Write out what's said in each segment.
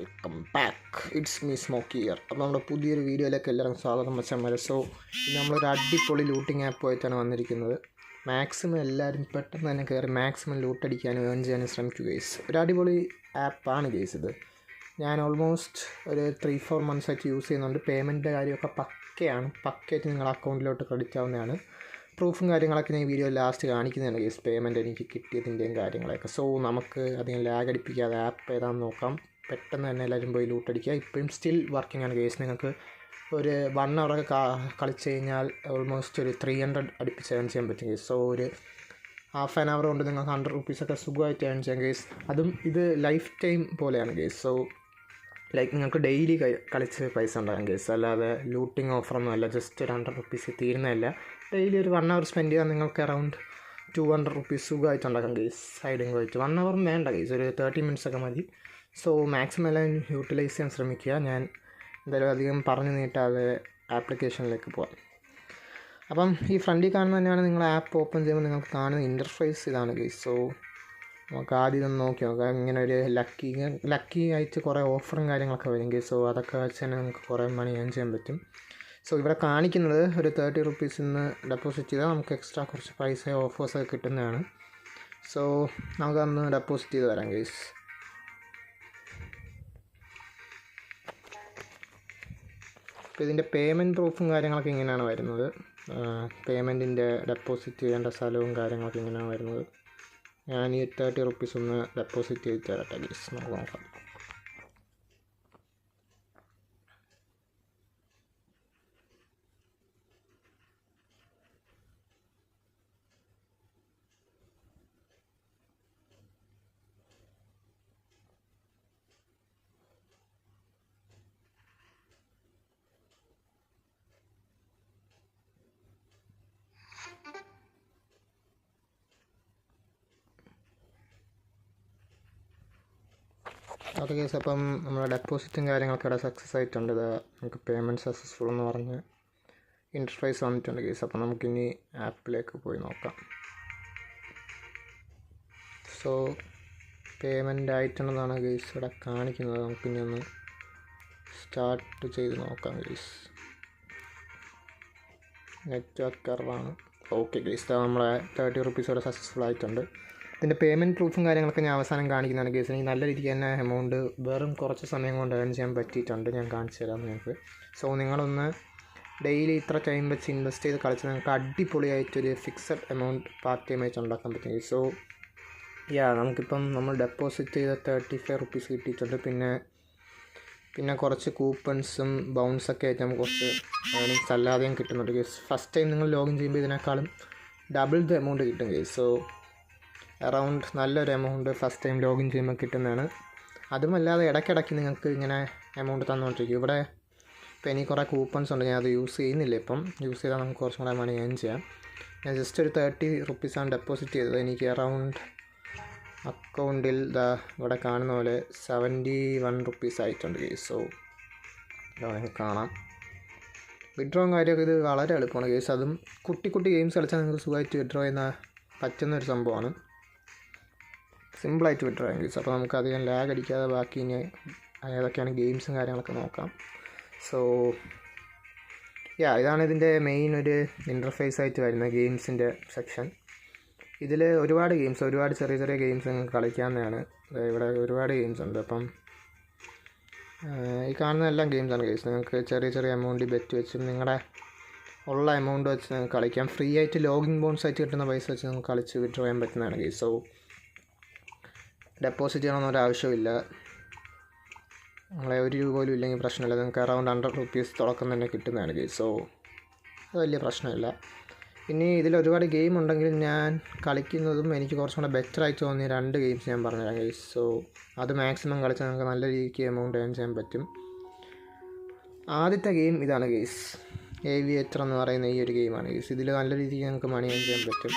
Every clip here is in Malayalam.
Welcome back, it's me Smokey Ear. അപ്പോൾ നമ്മുടെ പുതിയൊരു വീഡിയോയിലേക്ക് എല്ലാവർക്കും സ്വാഗതം മച്ചന്മാരെ. സോ ഇന്ന് നമ്മളൊരു അടിപൊളി ലൂട്ടിങ് ആപ്പുമായിട്ടാണ് വന്നിരിക്കുന്നത്. മാക്സിമം എല്ലാവരും പെട്ടെന്ന് തന്നെ കയറി മാക്സിമം ലൂട്ടടിക്കാനും ഏൺ ചെയ്യാനും ശ്രമിക്കുക ഗൈസ്. ഒരു അടിപൊളി ആപ്പാണ് ഗൈസ് ഇത്. ഞാൻ ഓൾമോസ്റ്റ് ഒരു 3-4 months ആയിട്ട് യൂസ് ചെയ്യുന്നുണ്ട്. പേയ്മെൻറ്റിൻ്റെ കാര്യമൊക്കെ പക്കയായിട്ട് നിങ്ങളുടെ അക്കൗണ്ടിലോട്ട് ക്രെഡിറ്റ് ആവുന്നതാണ്. പ്രൂഫും കാര്യങ്ങളൊക്കെ ഞാൻ ഈ വീഡിയോ ലാസ്റ്റ് കാണിക്കുന്നതാണ് ഗൈസ്, പേയ്മെൻറ്റ് എനിക്ക് കിട്ടിയതിൻ്റെയും കാര്യങ്ങളൊക്കെ. സോ നമുക്ക് അധികം ലാഗ് അടിപ്പിക്കാതെ ആപ്പ് ഏതാണെന്ന് നോക്കാം. പെട്ടെന്ന് തന്നെ എല്ലാവരും പോയി ലൂട്ടടിക്കുക. ഇപ്പോഴും സ്റ്റിൽ വർക്കിംഗ് ആണ് ഗൈസ്. നിങ്ങൾക്ക് ഒരു 1 hour കളിച്ച് കഴിഞ്ഞാൽ ഓൾമോസ്റ്റ് ഒരു 300 അടുപ്പിച്ച് ഏൺ ചെയ്യാൻ പറ്റും ഗൈസ്. സോ ഒരു ½ an hour കൊണ്ട് നിങ്ങൾക്ക് 100 rupees സുഖമായിട്ട് ഏൺ ചെയ്യാം ഗൈസ്. അതും ഇത് ലൈഫ് ടൈം പോലെയാണ് ഗൈസ്. സോ നിങ്ങൾക്ക് ഡെയിലി കളിച്ച് പൈസ ഉണ്ടാകാം ഗൈസ്. അല്ലാതെ ലൂട്ടിങ് ഓഫറൊന്നും അല്ല, ജസ്റ്റ് ഒരു 100 rupees തീരുന്നതല്ല. ഡെയിലി ഒരു 1 hour സ്പെൻഡ് ചെയ്താൽ നിങ്ങൾക്ക് അറൗണ്ട് 200 rupees സുഖമായിട്ട് ഉണ്ടാക്കാം ഗൈസ്. സൈഡിങ് പോയിട്ട് 1 hour വേണ്ട ഗൈസ്, ഒരു 30 minutes ഒക്കെ മതി. സോ മാക്സിമം എല്ലാം യൂട്ടിലൈസ് ചെയ്യാൻ ശ്രമിക്കുക. ഞാൻ എന്തായാലും അധികം പറഞ്ഞു നീട്ടാതെ ആപ്ലിക്കേഷനിലേക്ക് പോകാം. അപ്പം ഈ ഫ്രണ്ടിൽ കാണുന്ന തന്നെയാണ് നിങ്ങൾ ആപ്പ് ഓപ്പൺ ചെയ്യുമ്പോൾ നിങ്ങൾക്ക് കാണുന്ന ഇൻ്റർഫേസ് ഇതാണ് ഗൈസ്. സോ നമുക്ക് ആദ്യം ഇതൊന്ന് നോക്കി നോക്കാം. ഇങ്ങനെ ഒരു ലക്കി ആയിട്ട് കുറേ ഓഫറും കാര്യങ്ങളൊക്കെ വരും ഗൈസ്. സോ അതൊക്കെ വെച്ച് തന്നെ നമുക്ക് കുറേ മണി ഏൺ ചെയ്യാൻ പറ്റും. സോ ഇവിടെ കാണിക്കുന്നത് ഒരു 30 rupees ഡെപ്പോസിറ്റ് ചെയ്താൽ നമുക്ക് എക്സ്ട്രാ കുറച്ച് പൈസ ഓഫേഴ്സൊക്കെ കിട്ടുന്നതാണ്. സോ നമുക്കന്ന് ഡെപ്പോസിറ്റ് ചെയ്ത് തരാം ഗൈസ്. അപ്പോൾ ഇതിൻ്റെ പേയ്മെൻറ്റ് പ്രൂഫും കാര്യങ്ങളൊക്കെ ഇങ്ങനെയാണ് വരുന്നത്. പേയ്മെൻറ്റിൻ്റെ ഡെപ്പോസിറ്റ് ചെയ്യേണ്ട സ്ഥലവും കാര്യങ്ങളൊക്കെ ഇങ്ങനെയാണ് വരുന്നത്. ഞാൻ ഈ 30 rupees ഒന്ന് ഡെപ്പോസിറ്റ് ചെയ്ത് തരട്ടെ ഗൈസ്, നമുക്ക് നോക്കാം. അത് കേസ് അപ്പം നമ്മുടെ ഡെപ്പോസിറ്റും കാര്യങ്ങളൊക്കെ ഇവിടെ സക്സസ് ആയിട്ടുണ്ട്. നമുക്ക് പേയ്മെൻറ്റ് സക്സസ്ഫുൾ എന്ന് പറഞ്ഞ് ഇൻ്റർഫേസ് വന്നിട്ടുണ്ട് കേസ്. അപ്പം നമുക്കിനി ആപ്പിലേക്ക് പോയി നോക്കാം. സോ പേയ്മെൻ്റ് ആയിട്ടുണ്ടെന്നാണ് കേസ് ഇവിടെ കാണിക്കുന്നത്. നമുക്കിനി ഒന്ന് സ്റ്റാർട്ട് ചെയ്ത് നോക്കാം കേസ്. നെറ്റ്വർക്ക് എററാണ്. ഓക്കെ കേസ്, നമ്മളെ 30 rupees ഇവിടെ സക്സസ്ഫുൾ ആയിട്ടുണ്ട്. ഇതിൻ്റെ പേയ്മെൻറ്റ് പ്രൂഫും കാര്യങ്ങളൊക്കെ ഞാൻ അവസാനം കാണിക്കുന്നതാണ് കേസ്. എനിക്ക് നല്ല രീതിക്ക് തന്നെ എമൗണ്ട് വെറും കുറച്ച് സമയം കൊണ്ട് ഏൺ ചെയ്യാൻ പറ്റിയിട്ടുണ്ട്. ഞാൻ കാണിച്ചു തരാം നിങ്ങൾക്ക്. സോ നിങ്ങളൊന്ന് ഡെയിലി ഇത്ര ടൈം വെച്ച് ഇൻവെസ്റ്റ് ചെയ്ത് കളിച്ച് നിങ്ങൾക്ക് അടിപൊളിയായിട്ടൊരു ഫിക്സഡ് എമൗണ്ട് പാർട്ട് ടൈം ആയിട്ട് ഉണ്ടാക്കാൻ പറ്റും. സോ നമുക്കിപ്പം നമ്മൾ ഡെപ്പോസിറ്റ് ചെയ്ത 35 rupees കിട്ടിയിട്ടുണ്ട്. പിന്നെ കുറച്ച് കൂപ്പൺസും ബൗൺസൊക്കെ ആയിട്ട് നമുക്ക് കുറച്ച് ഏണിങ്സ് അല്ലാതെയും കിട്ടുന്നുണ്ട് കേസ്. ഫസ്റ്റ് ടൈം നിങ്ങൾ ലോഗിൻ ചെയ്യുമ്പോൾ ഇതിനേക്കാളും ഡബിൾ ദ എമൗണ്ട് കിട്ടും കേസ്. സോ അറൗണ്ട് നല്ലൊരു എമൗണ്ട് ഫസ്റ്റ് ടൈം ലോഗിൻ ചെയ്യുമ്പോൾ കിട്ടുന്നതാണ്. അതുമല്ലാതെ ഇടയ്ക്കിടയ്ക്ക് നിങ്ങൾക്ക് ഇങ്ങനെ എമൗണ്ട് തന്നുകൊണ്ടിരിക്കും. ഇവിടെ ഇപ്പോൾ എനിക്ക് കുറേ കൂപ്പൺസ് ഉണ്ട്, ഞാൻ അത് യൂസ് ചെയ്യുന്നില്ല. ഇപ്പം യൂസ് ചെയ്താൽ നമുക്ക് കുറച്ചും കൂടെ മണി ഏൺ ചെയ്യാം. ഞാൻ ജസ്റ്റ് ഒരു 30 rupees ഡെപ്പോസിറ്റ് ചെയ്തത്. എനിക്ക് അറൗണ്ട് അക്കൗണ്ടിൽ ഇവിടെ കാണുന്ന പോലെ 71 rupees ആയിട്ടുണ്ട് കേസ്. സോ നിങ്ങൾക്ക് കാണാം വിഡ്രോയും കാര്യമൊക്കെ ഇത് വളരെ എളുപ്പമാണ് കേസ്. അതും കുട്ടി ഗെയിംസ് കളിച്ചാൽ നിങ്ങൾക്ക് സുഖമായിട്ട് വിഡ്രോ ചെയ്യുന്ന പറ്റുന്നൊരു സംഭവമാണ്. സിമ്പിളായിട്ട് വിഡ്രോ ചെയ്യാം കേസ്. അപ്പോൾ നമുക്ക് അധികം ലാഗ് അടിക്കാതെ ബാക്കി ഇനി ഏതൊക്കെയാണ് ഗെയിംസും കാര്യങ്ങളൊക്കെ നോക്കാം. സോ ഇതാണ് ഇതിൻ്റെ മെയിൻ ഒരു ഇൻ്റർഫേസ് ആയിട്ട് വരുന്ന ഗെയിംസിൻ്റെ സെക്ഷൻ. ഇതിൽ ഒരുപാട് ചെറിയ ഗെയിംസ് നിങ്ങൾക്ക് കളിക്കാവുന്നതാണ്. ഇവിടെ ഒരുപാട് ഗെയിംസ് ഉണ്ട്. അപ്പം ഈ കാണുന്ന എല്ലാം ഗെയിംസാണ് ഗെയിംസ്. നിങ്ങൾക്ക് ചെറിയ എമൗണ്ട് ബെറ്റ് വെച്ചും നിങ്ങളുടെ ഉള്ള എമൗണ്ട് വെച്ച് നിങ്ങൾക്ക് കളിക്കാം. ഫ്രീ ആയിട്ട് ലോഗിൻ ബോൺസ് ആയിട്ട് കിട്ടുന്ന പൈസ വെച്ച് നിങ്ങൾക്ക് കളിച്ച് വിഡ്രോ ചെയ്യാൻ പറ്റുന്നതാണ് ഗെയിം. സോ ഡെപ്പോസിറ്റ് ചെയ്യണമെന്നൊരു ആവശ്യമില്ല. നിങ്ങളെ 1 രൂപ പോലും ഇല്ലെങ്കിൽ പ്രശ്നമില്ല. നിങ്ങൾക്ക് അറൗണ്ട് 100 rupees തുടക്കം തന്നെ കിട്ടുന്നതാണ് ഗെയിം. സോ അത് വലിയ പ്രശ്നമില്ല. ഇനി ഇതിൽ ഒരുപാട് ഗെയിം ഉണ്ടെങ്കിലും ഞാൻ കളിക്കുന്നതും എനിക്ക് കുറച്ചും കൂടെ ബെറ്ററായി തോന്നിയ 2 ഗെയിംസ് ഞാൻ പറഞ്ഞുതരാം ഗെയിംസ്. സോ അത് മാക്സിമം കളിച്ചാൽ നമുക്ക് നല്ല രീതിക്ക് എമൗണ്ട് ഏൺ ചെയ്യാൻ പറ്റും. ആദ്യത്തെ ഗെയിം ഇതാണ് ഗെയിംസ്, ഏവിയേറ്റർ എന്ന് പറയുന്ന ഈ ഒരു ഗെയിമാണ് ഗെയിംസ്. ഇതിൽ നല്ല രീതിക്ക് നമുക്ക് മണി ഏൺ ചെയ്യാൻ പറ്റും.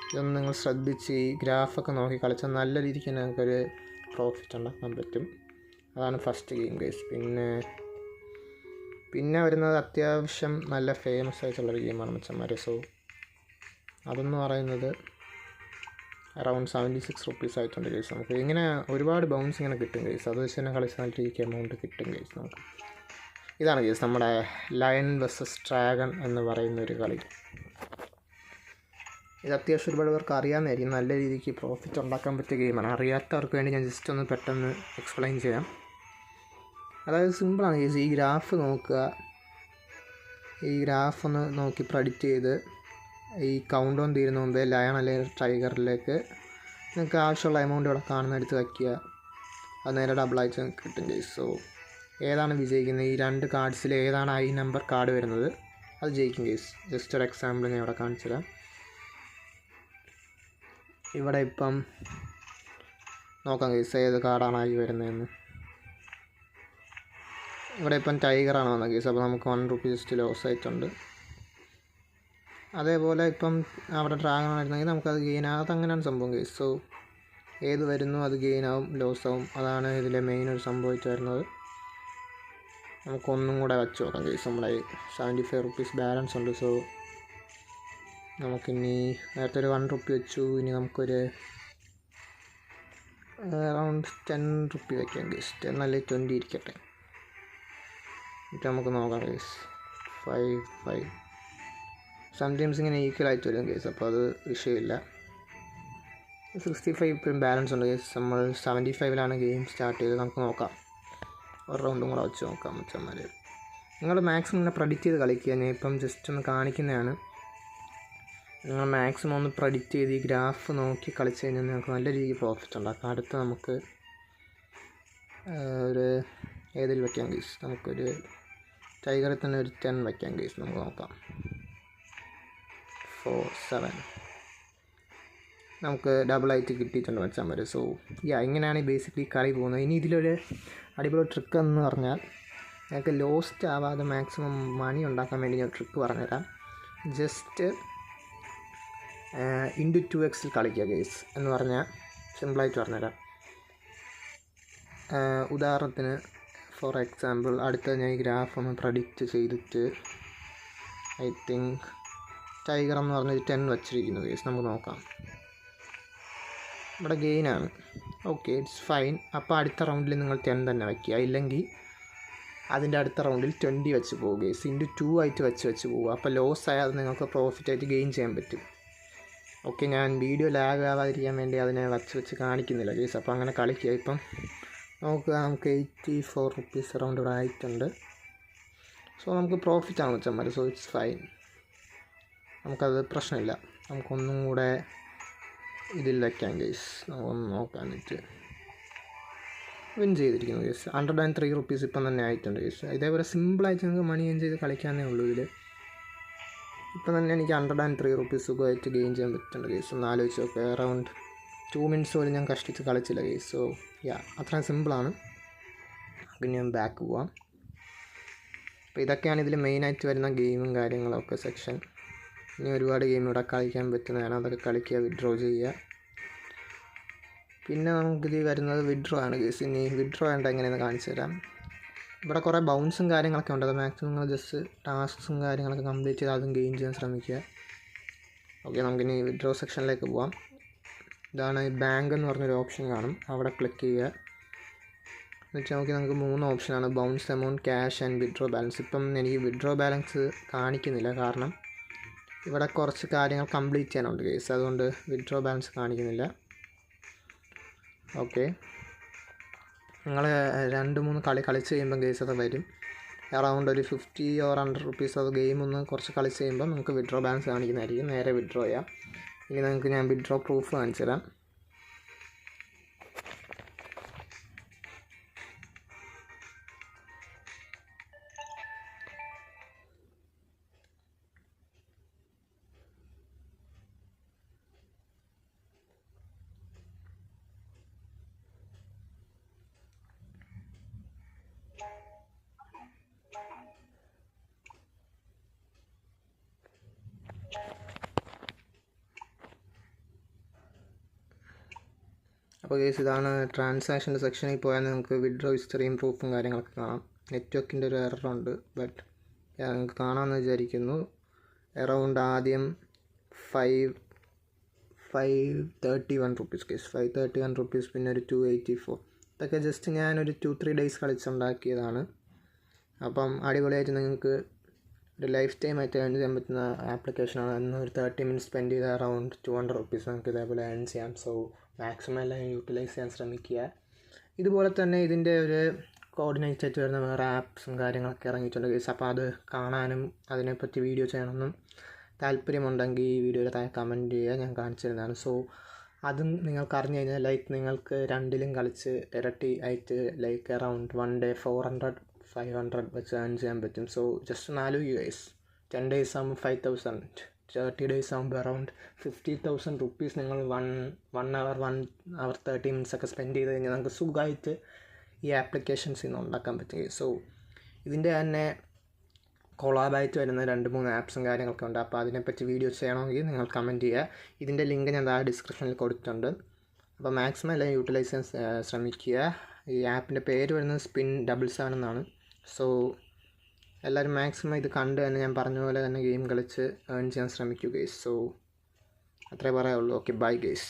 ഇതൊന്ന് നിങ്ങൾ ശ്രദ്ധിച്ച് ഈ ഗ്രാഫൊക്കെ നോക്കി കളിച്ചാൽ നല്ല രീതിക്ക് തന്നെ നമുക്കൊരു പ്രോഫിറ്റ് ഉണ്ടാക്കാൻ പറ്റും. അതാണ് ഫസ്റ്റ് ഗെയിം ഗെയിംസ്. പിന്നെ വരുന്നത് അത്യാവശ്യം നല്ല ഫേമസ് ആയിട്ടുള്ളൊരു ഗെയിമാണ് മച്ചന്മാരെ. സോ അതെന്ന് പറയുന്നത് അറൗണ്ട് 76 റുപ്പീസ് ആയിട്ടുണ്ട് കേസ്. നമുക്ക് ഇങ്ങനെ ഒരുപാട് ബൗൺസ് ഇങ്ങനെ കിട്ടും കേസ്. അത് വെച്ച് തന്നെ കളിച്ചാൽ എമൗണ്ട് കിട്ടും കേസ് നമുക്ക്. ഇതാണ് കേസ് നമ്മുടെ ലയൺ വേഴ്സസ് ഡ്രാഗൺ എന്ന് പറയുന്നൊരു കളി. ഇത് അത്യാവശ്യം ഒരുപാട് പേർക്ക് അറിയാമെന്നായിരിക്കും. നല്ല രീതിക്ക് പ്രോഫിറ്റ് ഉണ്ടാക്കാൻ പറ്റിയ ഗെയിമാണ്. അറിയാത്തവർക്ക് വേണ്ടി ഞാൻ ജസ്റ്റ് ഒന്ന് പെട്ടെന്ന് എക്സ്പ്ലെയിൻ ചെയ്യാം. അതായത് സിമ്പിളാണ് കേസ്. ഈ ഗ്രാഫ് നോക്കുക. ഈ ഗ്രാഫ് ഒന്ന് നോക്കി പ്രഡിക്റ്റ് ചെയ്ത് ഈ കൗണ്ട് ഓൺ തീരുന്ന മുമ്പേ ലയൺ അല്ലെങ്കിൽ ടൈഗറിലേക്ക് നിങ്ങൾക്ക് ആവശ്യമുള്ള എമൗണ്ട് ഇവിടെ കാണുന്ന എടുത്ത് വയ്ക്കുക. അത് നേരെ ഡബിളായിട്ട് കിട്ടും കേസ്. സോ ഏതാണ് വിജയിക്കുന്നത്, ഈ 2 കാർഡ്സിൽ ഏതാണ് ഐ നമ്പർ കാർഡ് വരുന്നത് അത് ജയിക്കും കേസ്. ജസ്റ്റ് ഒരു എക്സാമ്പിൾ ഞാൻ ഇവിടെ കാണിച്ചു തരാം. ഇവിടെ ഇപ്പം നോക്കാം കേസ് ഏത് കാർഡാണ് ഐ വരുന്നതെന്ന്. ഇവിടെ ഇപ്പം ടൈഗറാണ് വന്നത് കേസ്. അപ്പോൾ നമുക്ക് 1 റുപ്പീ ജസ്റ്റ് ലോസ് ആയിട്ടുണ്ട്. അതേപോലെ ഇപ്പം അവിടെ ഡ്രാഗൺ ആയിരുന്നെങ്കിൽ നമുക്കത് ഗെയിൻ ആകും. അതങ്ങനെയാണ് സംഭവം കേസ്. സോ ഏത് വരുന്നു അത് ഗെയിൻ ആവും ലോസ് ആവും. അതാണ് ഇതിലെ മെയിൻ ഒരു സംഭവിച്ച് വരുന്നത്. നമുക്കൊന്നും കൂടെ വെച്ച് നോക്കാം കേസ്. നമ്മുടെ 75 റുപ്പീസ് ബാലൻസ് ഉണ്ട്. സോ നമുക്കിനി നേരത്തെ ഒരു 1 റുപ്പി വെച്ചു. ഇനി നമുക്കൊരു അറൗണ്ട് 10 റുപ്പി വയ്ക്കാം കേസ്. 10 അല്ലെങ്കിൽ 20 ഇരിക്കട്ടെ. എന്നിട്ട് നമുക്ക് നോക്കാം കേസ്. 5 സംടൈംസ് ഇങ്ങനെ ഈക്വൽ ആയിട്ട് വരും കേസ്. അപ്പോൾ അത് വിഷയമില്ല. 65 ഇപ്പം ബാലൻസ് ഉണ്ട് കേസ്. നമ്മൾ 75ലാണ് ഗെയിം സ്റ്റാർട്ട് ചെയ്ത്. നമുക്ക് നോക്കാം, ഒരു റൗണ്ടും കൂടെ വെച്ച് നോക്കാം മച്ചന്മാർ. നിങ്ങൾ മാക്സിമം ഇങ്ങനെ പ്രഡിക്റ്റ് ചെയ്ത് കളിക്കുക. ഞാൻ ഇപ്പം ജസ്റ്റ് ഒന്ന് കാണിക്കുന്നതാണ്. നിങ്ങൾ മാക്സിമം ഒന്ന് പ്രഡിക്റ്റ് ചെയ്ത് ഈ ഗ്രാഫ് നോക്കി കളിച്ച് കഴിഞ്ഞാൽ നിങ്ങൾക്ക് നല്ല രീതിയിൽ പ്രോഫിറ്റ് ഉണ്ടാക്കാം. അടുത്ത് നമുക്ക് ഒരു ഏതിൽ വയ്ക്കാം കേസ്. നമുക്കൊരു ടൈഗറിൽ തന്നെ ഒരു 10 വയ്ക്കാം കേസ്. നമുക്ക് നോക്കാം. 4 7 നമുക്ക് ഡബിളായിട്ട് കിട്ടിയിട്ടുണ്ട് വെച്ചാൽ മതി. സോ ഇങ്ങനെയാണ് ബേസിക്കലി കളി പോകുന്നത്. ഇനി ഇതിലൊരു അടിപൊളി ട്രിക്ക് എന്ന് പറഞ്ഞാൽ ഞങ്ങൾക്ക് ലോസ്റ്റ് ആവാതെ മാക്സിമം മണി ഉണ്ടാക്കാൻ വേണ്ടി ഞാൻ ട്രിക്ക് പറഞ്ഞുതരാം. ജസ്റ്റ് ഇൻറ്റു 2x കളിക്കുക കേസ് എന്ന് പറഞ്ഞാൽ സിമ്പിളായിട്ട് പറഞ്ഞുതരാം. ഉദാഹരണത്തിന് ഫോർ എക്സാമ്പിൾ അടുത്ത ഞാൻ ഈ ഗ്രാഫ് ഒന്ന് പ്രഡിക്റ്റ് ചെയ്തിട്ട് ഐ തിങ്ക് ടൈഗർ എന്ന് പറഞ്ഞൊരു 10 വച്ചിരിക്കുന്നു കേസ്. നമുക്ക് നോക്കാം. ഇവിടെ ഗെയിനാണ്. Okay, it's fine. അപ്പോൾ അടുത്ത റൗണ്ടിൽ നിങ്ങൾ 10 തന്നെ വയ്ക്കുക. ഇല്ലെങ്കിൽ അതിൻ്റെ അടുത്ത റൗണ്ടിൽ 20 വെച്ച് പോകുക കേസ്. ഇൻറ്റു 2 ആയിട്ട് വെച്ച് പോവുക. അപ്പോൾ ലോസ് ആയാൽ അത് നിങ്ങൾക്ക് പ്രോഫിറ്റായിട്ട് ഗെയിൻ ചെയ്യാൻ പറ്റും. ഓക്കെ, ഞാൻ വീഡിയോ ലാഗ് ആവാതിരിക്കാൻ വേണ്ടി അതിനെ വെച്ച് കാണിക്കുന്നില്ല കേസ്. അപ്പോൾ അങ്ങനെ കളിക്കുക. ഇപ്പം നോക്കുക, നമുക്ക് 84 റുപ്പീസ് അറൗണ്ട് ഇവിടെ ആയിട്ടുണ്ട്. സോ നമുക്ക് പ്രോഫിറ്റാണ് വെച്ചാൽ മതി. So it's fine. നമുക്കത് പ്രശ്നമില്ല. നമുക്കൊന്നും കൂടെ ഇതിൽ വയ്ക്കാം കേസ്. നമുക്കൊന്ന് നോക്കാൻ വെച്ച് വിൻ ചെയ്തിരിക്കുന്നു കേസ്. 103 റുപ്പീസ് ഇപ്പം തന്നെ ആയിട്ടുണ്ട് കേസ്. ഇതേപോലെ സിമ്പിളായിട്ട് നിങ്ങൾക്ക് മണി ഏൺ ചെയ്ത് കളിക്കാനേ ഉള്ളൂ. ഇതിൽ ഇപ്പം തന്നെ എനിക്ക് 103 റുപ്പീസ് സുഖമായിട്ട് ഗെയിൻ ചെയ്യാൻ പറ്റുന്നുണ്ട് കേസ്. ഒന്ന് ആലോചിച്ച് നോക്കുക. അറൗണ്ട് 2 മിനിറ്റ്സ് പോലും ഞാൻ കഷ്ടിച്ച് കളിച്ചില്ല കേസ്. സോ അത്രയും സിമ്പിളാണ്. പിന്നെ ഞാൻ ബാക്ക് പോവാം. അപ്പോൾ ഇതൊക്കെയാണ് ഇതിൽ മെയിനായിട്ട് വരുന്ന ഗെയിമും കാര്യങ്ങളൊക്കെ സെക്ഷൻ. ഇനി ഒരുപാട് ഗെയിം ഇവിടെ കളിക്കാൻ പറ്റുന്നതാണ്. അതൊക്കെ കളിക്കുക, വിഡ്രോ ചെയ്യുക. പിന്നെ നമുക്കിത് വരുന്നത് വിഡ്രോ ആണ് കേസ്. ഇനി വിഡ്രോ വേണ്ട എങ്ങനെയെന്ന് കാണിച്ചു തരാം. ഇവിടെ കുറേ ബൗൺസും കാര്യങ്ങളൊക്കെ ഉണ്ട്. അത് മാക്സിമം നിങ്ങൾ ജസ്റ്റ് ടാസ്ക്സും കാര്യങ്ങളൊക്കെ കംപ്ലീറ്റ് ചെയ്ത് അതും ഗെയിൻ ചെയ്യാൻ ശ്രമിക്കുക. ഓക്കെ, നമുക്കിനി വിഡ്രോ സെക്ഷനിലേക്ക് പോവാം. ഇതാണ് ബാങ്ക് എന്ന് പറഞ്ഞൊരു ഓപ്ഷൻ കാണും. അവിടെ ക്ലിക്ക് ചെയ്യുക. എന്നുവെച്ചാൽ നമുക്ക് 3 ഓപ്ഷനാണ്: bounce amount, cash and withdraw balance. ഇപ്പം എനിക്ക് വിഡ്രോ ബാലൻസ് കാണിക്കുന്നില്ല, കാരണം ഇവിടെ കുറച്ച് കാര്യങ്ങൾ കംപ്ലീറ്റ് ചെയ്യാനുണ്ട് കേസ്. അതുകൊണ്ട് വിഡ്രോ ബാലൻസ് കാണിക്കുന്നില്ല. ഓക്കെ, നിങ്ങൾ 2-3 കളി കളിച്ച് കഴിയുമ്പം കേസ് അത് വരും. അറൗണ്ട് ഒരു 50 or 100 റുപ്പീസ് അത് ഗെയിം ഒന്ന് കുറച്ച് കളിച്ച് കഴിയുമ്പോൾ നമുക്ക് വിഡ്രോ ബാലൻസ് കാണിക്കുന്നതായിരിക്കും. നേരെ വിഡ്രോ ചെയ്യാം. ഇനി നിങ്ങൾക്ക് ഞാൻ വിഡ്രോ പ്രൂഫ് കാണിച്ചു തരാം. അപ്പോൾ കേസ് ഇതാണ് ട്രാൻസാക്ഷൻ്റെ സെക്ഷനിൽ പോയാൽ നിങ്ങൾക്ക് വിഡ്രോ ഹിസ്റ്ററിയും പ്രൂഫും കാര്യങ്ങളൊക്കെ കാണാം. നെറ്റ്വർക്കിൻ്റെ ഒരു എററുണ്ട്, ബട്ട് നിങ്ങൾക്ക് കാണാമെന്ന് വിചാരിക്കുന്നു. അറൗണ്ട് ആദ്യം 531 റുപ്പീസ് കേസ് 531 റുപ്പീസ്, പിന്നെ ഒരു 284. ഇതൊക്കെ ജസ്റ്റ് ഞാനൊരു 2-3 ഡേയ്സ് കളിച്ചുണ്ടാക്കിയതാണ്. അപ്പം അടിപൊളിയായിട്ട് നിങ്ങൾക്ക് ഒരു ലൈഫ് ടൈം ആയിട്ട് ഏൺ ചെയ്യാൻ പറ്റുന്ന ആപ്ലിക്കേഷനാണ്. അന്ന് ഒരു 30 മിനിറ്റ്സ് സ്പെൻഡ് ചെയ്ത് അറൗണ്ട് 200 റുപ്പീസ് നമുക്ക് ഇതേപോലെ ഏൺ ചെയ്യാം. സോ മാക്സിമം എല്ലാം യൂട്ടിലൈസ് ചെയ്യാൻ ശ്രമിക്കുക. ഇതുപോലെ തന്നെ ഇതിൻ്റെ ഒരു കോർഡിനേറ്റ് ആയിട്ട് വരുന്ന വേറെ ആപ്സും കാര്യങ്ങളൊക്കെ ഇറങ്ങിയിട്ടുണ്ട് കേസ്. അപ്പോൾ അത് കാണാനും അതിനെപ്പറ്റി വീഡിയോ ചെയ്യണമെന്നും താല്പര്യമുണ്ടെങ്കിൽ ഈ വീഡിയോയിൽ താഴെ കമൻറ്റ് ചെയ്യുക, ഞാൻ കാണിച്ചു തരുന്നതാണ്. സോ അതും നിങ്ങൾക്ക് അറിഞ്ഞു കഴിഞ്ഞാൽ നിങ്ങൾക്ക് രണ്ടിലും കളിച്ച് ഇരട്ടി ആയിട്ട് അറൗണ്ട് 1 ഡേ 400-500 വെച്ച് ഏൺ ചെയ്യാൻ പറ്റും. സോ ജസ്റ്റ് 4 US 10 ഡേയ്സ് ആകുമ്പോൾ 5,000, 30 ഡേയ്സ് ആകുമ്പോൾ അറൗണ്ട് 50,000 റുപ്പീസ് നിങ്ങൾ 1 hour 30 മിനിറ്റ്സ് ഒക്കെ സ്പെൻഡ് ചെയ്ത് കഴിഞ്ഞാൽ നമുക്ക് സുഖമായിട്ട് ഈ ആപ്ലിക്കേഷൻസിൽ നിന്ന് ഉണ്ടാക്കാൻ പറ്റും. സോ ഇതിൻ്റെ തന്നെ കൊളാബായിട്ട് വരുന്ന 2-3 ആപ്സും കാര്യങ്ങളൊക്കെ ഉണ്ട്. അപ്പോൾ അതിനെപ്പറ്റി വീഡിയോ ചെയ്യണമെങ്കിൽ നിങ്ങൾ കമൻറ്റ് ചെയ്യുക. ഇതിൻ്റെ ലിങ്ക് ഞാൻ ഡിസ്ക്രിപ്ഷനിൽ കൊടുത്തിട്ടുണ്ട്. അപ്പോൾ മാക്സിമം എല്ലാം യൂട്ടിലൈസ് ചെയ്യാൻ ശ്രമിക്കുക. ഈ ആപ്പിൻ്റെ പേര് വരുന്നത് Spin77 എന്നാണ്. സോ എല്ലാവരും മാക്സിമം ഇത് കണ്ട് തന്നെ ഞാൻ പറഞ്ഞ പോലെ തന്നെ ഗെയിം കളിച്ച് ഏൺ ചെയ്യാൻ ശ്രമിക്കുക ഗൈസ്. സോ അത്രേ പറയാനുള്ളൂ. Okay, bye guys.